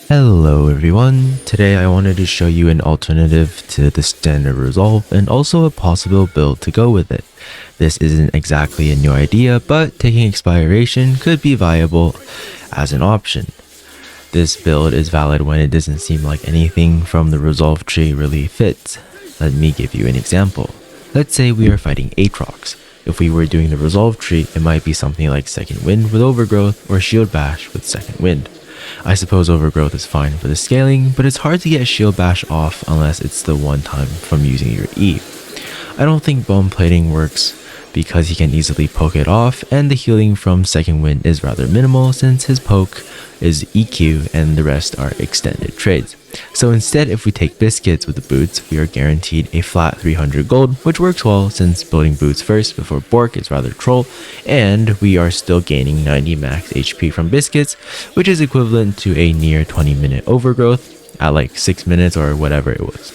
Hello everyone, today I wanted to show you an alternative to the standard resolve and also a possible build to go with it. This isn't exactly a new idea, but taking expiration could be viable as an option. This build is valid when it doesn't seem like anything from the resolve tree really fits. Let me give you an example. Let's say we are fighting Aatrox. If we were doing the resolve tree, it might be something like second wind with overgrowth or shield bash with second wind. I suppose overgrowth is fine for the scaling, but it's hard to get shield bash off unless it's the one time from using your E. I don't think bone plating works because he can easily poke it off, and the healing from second wind is rather minimal since his poke is EQ and the rest are extended trades. So instead, if we take biscuits with the boots, we are guaranteed a flat 300 gold, which works well since building boots first before Bork is rather troll, and we are still gaining 90 max HP from biscuits, which is equivalent to a near 20-minute overgrowth at like 6 minutes or whatever it was.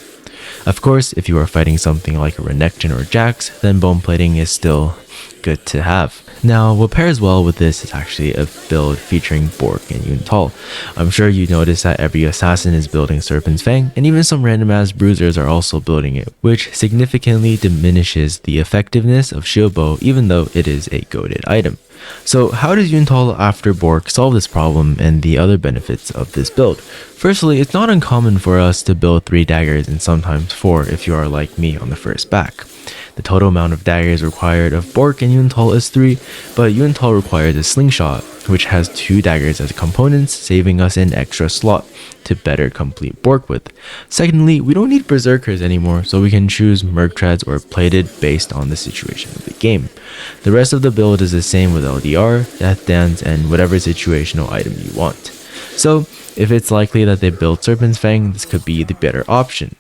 Of course, if you are fighting something like a Renekton or Jax, then bone plating is still good to have. Now, what pairs well with this is actually a build featuring Bork and Yuntal. I'm sure you noticed that every assassin is building Serpent's Fang, and even some random ass bruisers are also building it, which significantly diminishes the effectiveness of shield bow even though it is a goated item. So how does Yuntal after Bork solve this problem and the other benefits of this build? Firstly, it's not uncommon for us to build 3 daggers and sometimes 4 if you are like me on the first back. The total amount of daggers required of Bork and Yuntal is 3, but Yuntal requires a slingshot, which has 2 daggers as components, saving us an extra slot to better complete Bork with. Secondly, we don't need berserkers anymore, so we can choose merc treads or plated based on the situation of the game. The rest of the build is the same with LDR, death dance, and whatever situational item you want. So if it's likely that they build Serpent's Fang, this could be the better option.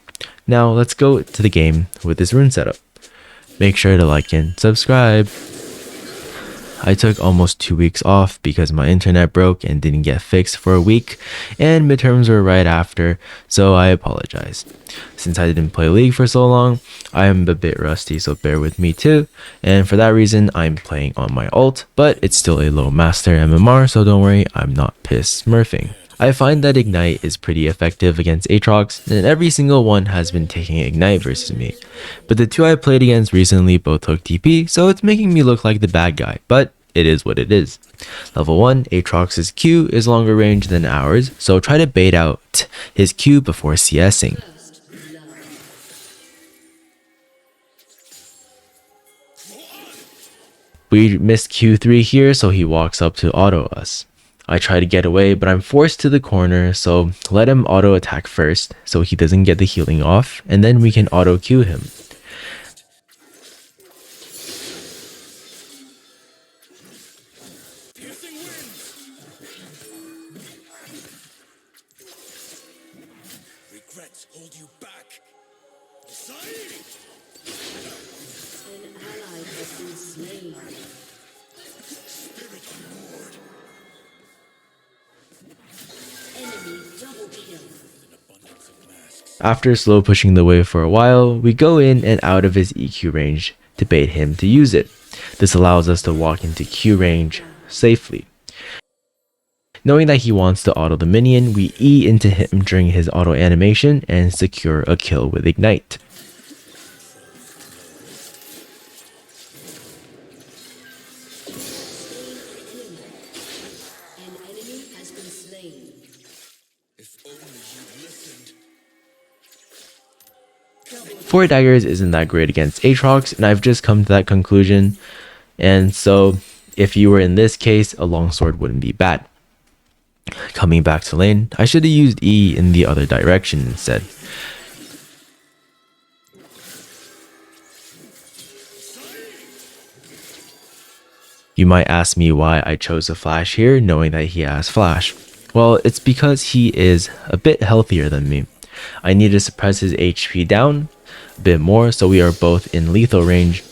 Now let's go to the game with this rune setup. Make sure to like and subscribe. I took almost 2 weeks off because my internet broke and didn't get fixed for a week, and midterms were right after, so I apologize. Since I didn't play League for so long, I am a bit rusty, so bear with me too, and for that reason I'm playing on my ult, but it's still a low master MMR, so don't worry, I'm not piss smurfing. I find that Ignite is pretty effective against Aatrox, and every single one has been taking Ignite versus me. But the 2 I played against recently both took TP, so it's making me look like the bad guy, but it is what it is. Level 1, Aatrox's Q is longer range than ours, so try to bait out his Q before CSing. We missed Q3 here, so he walks up to auto us. I try to get away, but I'm forced to the corner, so let him auto attack first so he doesn't get the healing off, and then we can auto Q him. Regrets hold you back. An ally has been slain. Spirit on board. Enemy double kill. An abundance of masks. After slow pushing the wave for a while, we go in and out of his EQ range to bait him to use it. This allows us to walk into Q range safely. Knowing that he wants to auto the minion, we E into him during his auto animation and secure a kill with Ignite. An enemy has been slain. If only you listened. 4 daggers isn't that great against Aatrox, and I've just come to that conclusion. And so, if you were in this case, a longsword wouldn't be bad. Coming back to lane, I should have used E in the other direction instead. You might ask me why I chose a flash here, knowing that he has flash. Well, it's because he is a bit healthier than me. I need to suppress his HP down a bit more so we are both in lethal range.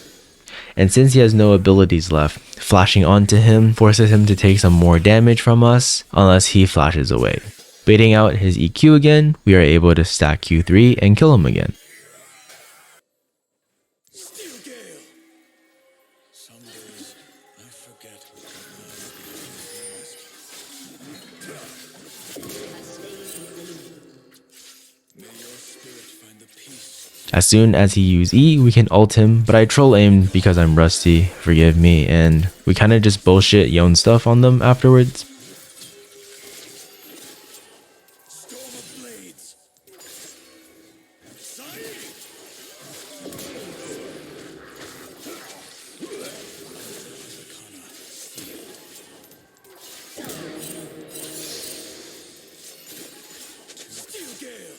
And since he has no abilities left, flashing onto him forces him to take some more damage from us unless he flashes away. Baiting out his EQ again, we are able to stack Q3 and kill him again. Steel Gale. Some days I forget. Has slain As soon as he used E, we can ult him, but I troll aimed because I'm rusty, forgive me, and we kinda just bullshit Yone stuff on them afterwards. Storm of blades. Sight. Steel gale.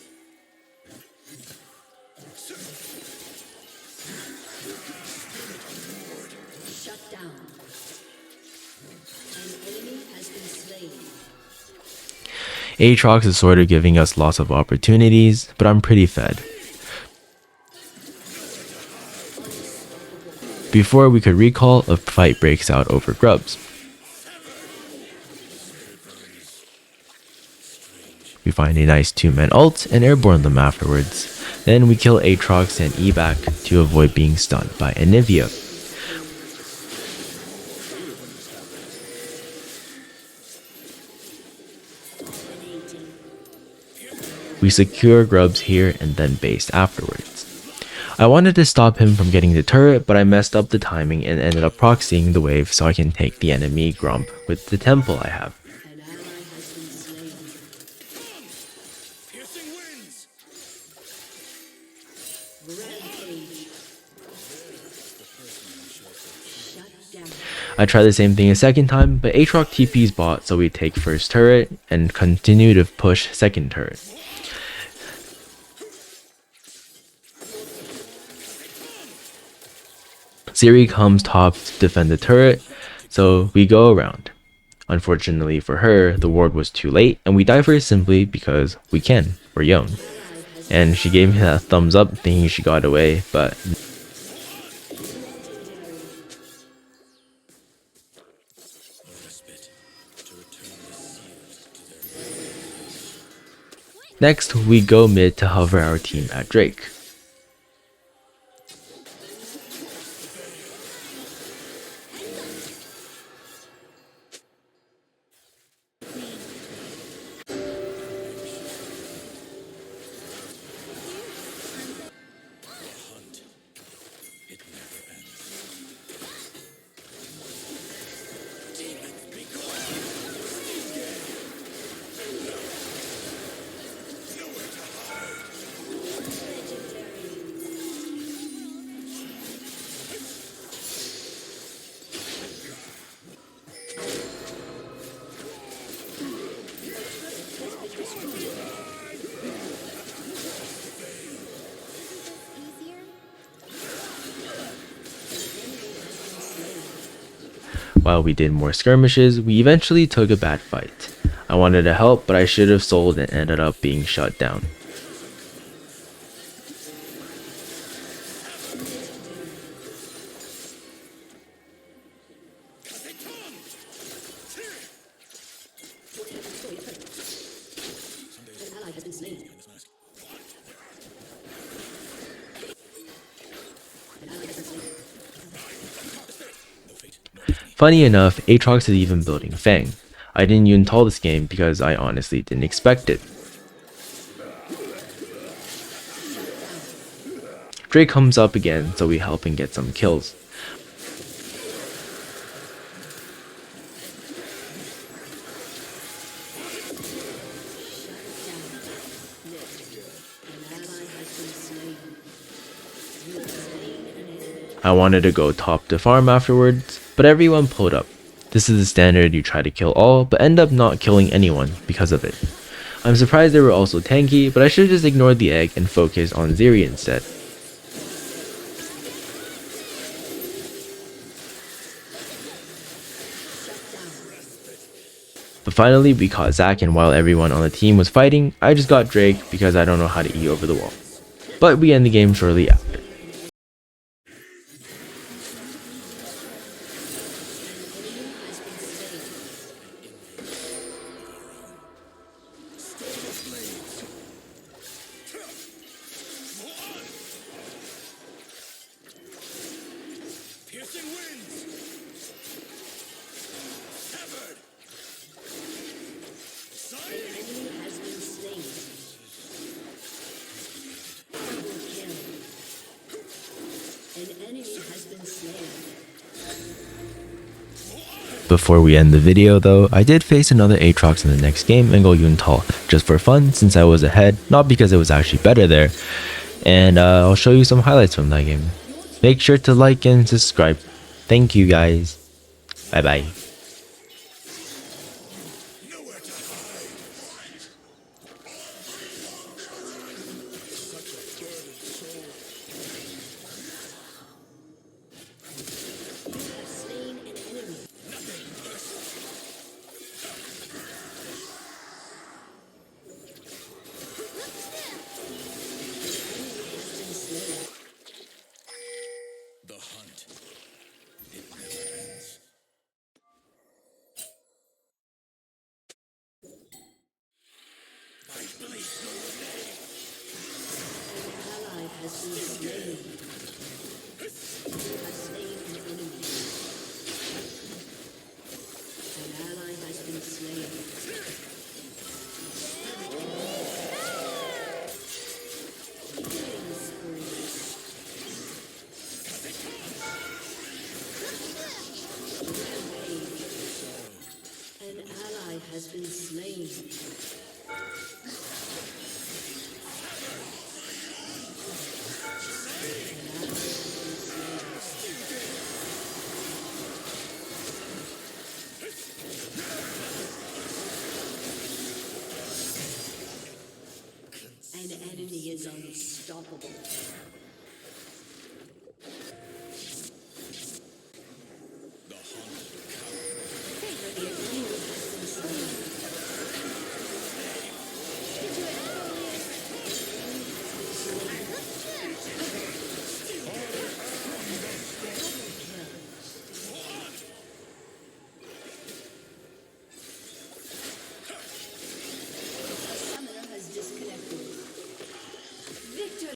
Shut down. An enemy has been slain. Aatrox is sort of giving us lots of opportunities, but I'm pretty fed. Before we could recall, a fight breaks out over grubs. We find a nice 2-man ult and airborne them afterwards. Then we kill Aatrox and E back to avoid being stunned by Anivia. We secure grubs here and then base afterwards. I wanted to stop him from getting the turret, but I messed up the timing and ended up proxying the wave so I can take the enemy grump with the temple I have. An ally has been slain. Piercing winds. Rampage. Shut down. I try the same thing a second time, but Aatrox TP's bot, so we take first turret and continue to push second turret. Zeri comes top to defend the turret, so we go around. Unfortunately for her, the ward was too late, and we die first simply because we can. We're Yone. And she gave me that thumbs up thinking she got away, but Respite to return the seals to their. next we go mid to hover our team at Drake. Hunt. It never ends. Demons be gone. Steel gale. Nowhere to hide. While we did more skirmishes, we eventually took a bad fight. I wanted to help, but I should have sold and ended up being shut down. An ally has been slain. An ally has been slain. Funny enough, Aatrox is even building Fang. I didn't Yuntal this game because I honestly didn't expect it. Drake comes up again, so we help and get some kills. An ally has been slain. You have slain an enemy. I wanted to go top to farm afterwards, but everyone pulled up. This is the standard, you try to kill all, but end up not killing anyone because of it. I'm surprised they were also tanky, but I should have just ignored the egg and focused on Zeri instead. But finally we caught Zac, and while everyone on the team was fighting, I just got Drake because I don't know how to E over the wall. But we end the game shortly after. Piercing winds. Severed. Sight. Enemy has been slain. Double kill. Before we end the video though, I did face another Aatrox in the next game and go Yuntal, just for fun since I was ahead, not because it was actually better there. And I'll show you some highlights from that game. Make sure to like and subscribe. Thank you guys. Bye bye. Nowhere to hide. Such a burdened soul. You have slain an enemy. Nothing personal. Has been slain. The hunt. It never ends. I bleed no name. An ally has been slain. You have slain an enemy. An ally has been slain. Killing spree. An ally has been slain. An enemy is unstoppable.